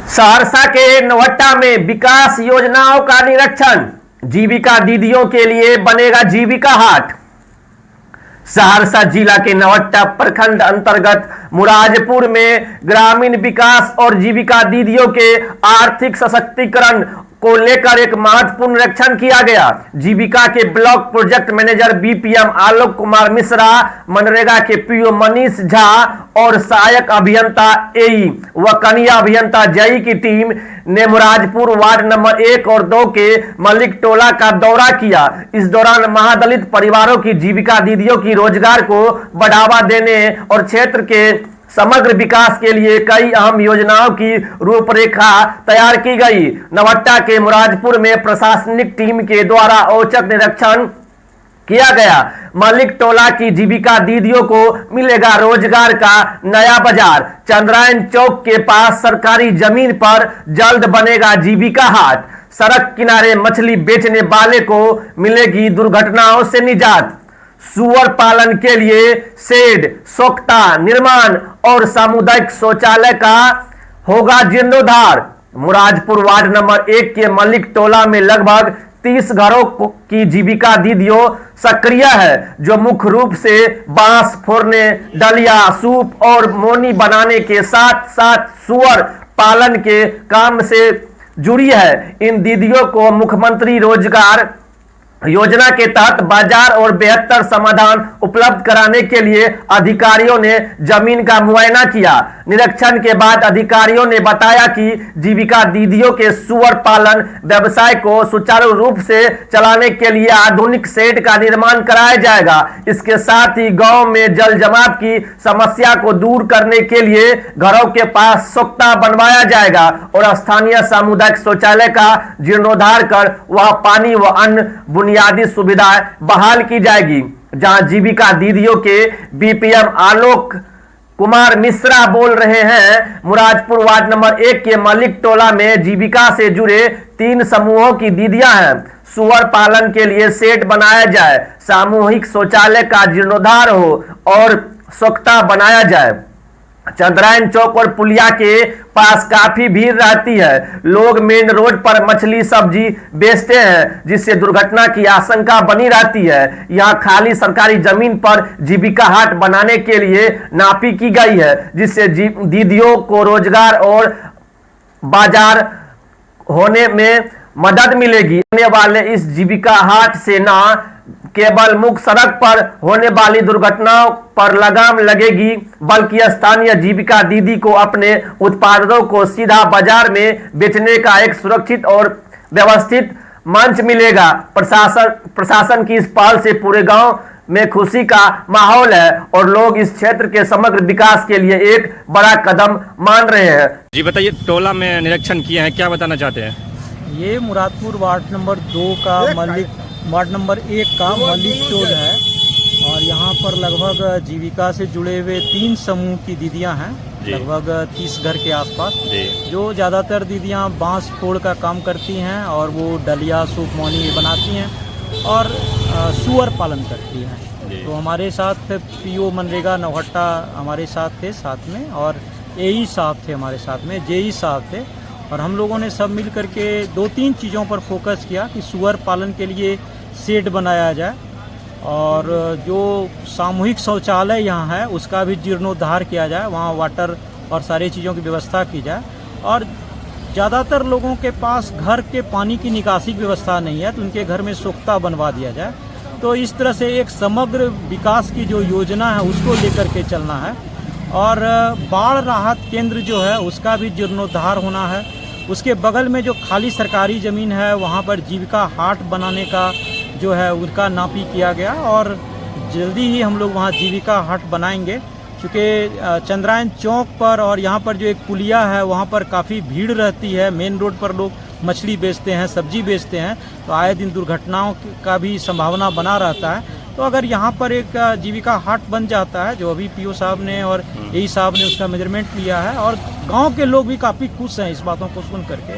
सहरसा के नवट्टा में विकास योजनाओं का निरीक्षण। जीविका दीदियों के लिए बनेगा जीविका हाट। सहरसा जिला के नवट्टा प्रखंड अंतर्गत मुराजपुर में ग्रामीण विकास और जीविका दीदियों के आर्थिक सशक्तिकरण को लेकर एक महत्वपूर्ण निरीक्षण किया गया। जीविका के block project manager BPM Alok Kumar Mishra, MNREGA के पीओ मनीष झा और सहायक अभियंता एई व कनिया अभियंता जई की टीम ने मुराजपुर वार्ड नंबर 1 और 2 के मलिक टोला का दौरा किया। इस दौरान महादलित परिवारों की जीविका दीदियों की रोजगार को बढ़ावा देने और क्षेत्र के समग्र विकास के लिए कई अहम योजनाओं की रूपरेखा तैयार की गई। नवट्टा के मुराजपुर में प्रशासनिक टीम के द्वारा औचक निरीक्षण किया गया। मलिक टोला की जीविका दीदियों को मिलेगा रोजगार का नया बाजार। चंद्रायन चौक के पास सरकारी जमीन पर जल्द बनेगा जीविका हाट। सड़क किनारे मछली बेचने वाले को मिलेगी दुर्घटनाओं से निजात। सुअर पालन के लिए शेड, सोख्ता निर्माण और सामुदायिक शौचालय का होगा जीर्णोद्धार। मुराजपुर वार्ड नंबर 1 के मलिक टोला में लगभग 30 घरों की जीविका दीदियों सक्रिय है, जो मुख्य रूप से बांस फोड़ने, डलिया, सूप और मोनी बनाने के साथ साथ सुअर पालन के काम से जुड़ी है। इन दीदियों को मुख्यमंत्री रोजगार योजना के तहत बाजार और बेहतर समाधान उपलब्ध कराने के लिए अधिकारियों ने जमीन का मुआयना किया। निरीक्षण के बाद अधिकारियों ने बताया कि जीविका दीदियों के सुअर पालन व्यवसाय को सुचारू रूप से चलाने के लिए आधुनिक शेड का निर्माण कराया जाएगा। इसके साथ ही गांव में जल जमाव की समस्या को दूर करने के लिए घरों के पास सोख्ता बनवाया जाएगा और स्थानीय सामुदायिक शौचालय का जीर्णोद्धार कर वह पानी व अन्य बुनियादी सुविधाएं बहाल की जाएगी। जहां जीविका दीदियों के बीपीएम आलोक कुमार मिश्रा बोल रहे हैं, मुराजपुर वार्ड नंबर 1 के मलिक टोला में जीविका से जुड़े 3 समूहों की दीदियां हैं। सुअर पालन के लिए शेड बनाया जाए, सामूहिक शौचालय का जीर्णोद्धार हो और सोख्ता बनाया जाए। चंद्रायन चौक और पुलिया के पास काफी भीड़ रहती है। लोग मेन रोड पर मछली सब्जी बेचते हैं, जिससे दुर्घटना की आशंका बनी रहती है। यहाँ खाली सरकारी जमीन पर जीविका हाट बनाने के लिए नापी की गई है, जिससे दीदियों को रोजगार और बाजार होने में मदद मिलेगी। आने वाले इस जीविका हाट से न केवल मुख्य सड़क पर होने वाली दुर्घटनाओं पर लगाम लगेगी, बल्कि स्थानीय जीविका दीदी को अपने उत्पादों को सीधा बाजार में बेचने का एक सुरक्षित और व्यवस्थित मंच मिलेगा। प्रशासन की इस पहल से पूरे गांव में खुशी का माहौल है और लोग इस क्षेत्र के समग्र विकास के लिए एक बड़ा कदम मान रहे हैं। जी बताइए, टोला में निरीक्षण किए हैं, क्या बताना चाहते हैं? ये मुरादपुर वार्ड नंबर 2 का वार्ड नंबर 1 का मलिक टोल है और यहाँ पर लगभग जीविका से जुड़े हुए 3 समूह की दीदियाँ हैं, लगभग 30 घर के आसपास, जो ज़्यादातर दीदियाँ बांस फोड़ का काम करती हैं और वो डलिया, सूप, मोनी बनाती हैं और सुअर पालन करती हैं। तो हमारे साथ पीओ मनरेगा नवट्टा हमारे साथ थे साथ में, और एई साहब थे हमारे साथ में, जेई साहब थे, और हम लोगों ने सब मिल करके 2-3 चीज़ों पर फोकस किया कि सुअर पालन के लिए शेड बनाया जाए और जो सामूहिक शौचालय यहाँ है उसका भी जीर्णोद्धार किया जाए, वहाँ वाटर और सारी चीज़ों की व्यवस्था की जाए। और ज़्यादातर लोगों के पास घर के पानी की निकासी की व्यवस्था नहीं है, तो उनके घर में सोख्ता बनवा दिया जाए। तो इस तरह से एक समग्र विकास की जो योजना है उसको लेकर के चलना है। और बाढ़ राहत केंद्र जो है उसका भी जीर्णोद्धार होना है। उसके बगल में जो खाली सरकारी ज़मीन है वहाँ पर जीविका हाट बनाने का जो है उनका नापी किया गया और जल्दी ही हम लोग वहाँ जीविका हाट बनाएंगे। चूँकि चंद्रायन चौक पर और यहाँ पर जो एक पुलिया है वहाँ पर काफ़ी भीड़ रहती है। मेन रोड पर लोग मछली बेचते हैं, सब्जी बेचते हैं, तो आए दिन दुर्घटनाओं का भी संभावना बना रहता है। तो अगर यहाँ पर एक जीविका हाट बन जाता है, जो अभी पीओ साहब ने और एई साहब ने उसका मेजरमेंट लिया है और गांव के लोग भी काफ़ी खुश हैं इस बातों को सुन करके,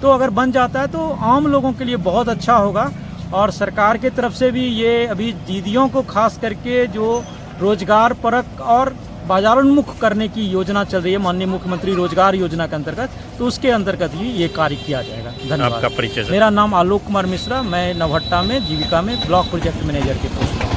तो अगर बन जाता है तो आम लोगों के लिए बहुत अच्छा होगा। और सरकार की तरफ से भी ये अभी दीदियों को खास करके जो रोजगार परक और बाजारोन्मुख करने की योजना चल रही है माननीय मुख्यमंत्री रोजगार योजना के अंतर्गत, तो उसके अंतर्गत ही ये कार्य किया जाएगा। धन्यवाद। आपका परिचय सर? मेरा नाम आलोक कुमार मिश्रा, मैं नवहट्टा में जीविका में ब्लॉक प्रोजेक्ट मैनेजर के पोस्ट पर हूं।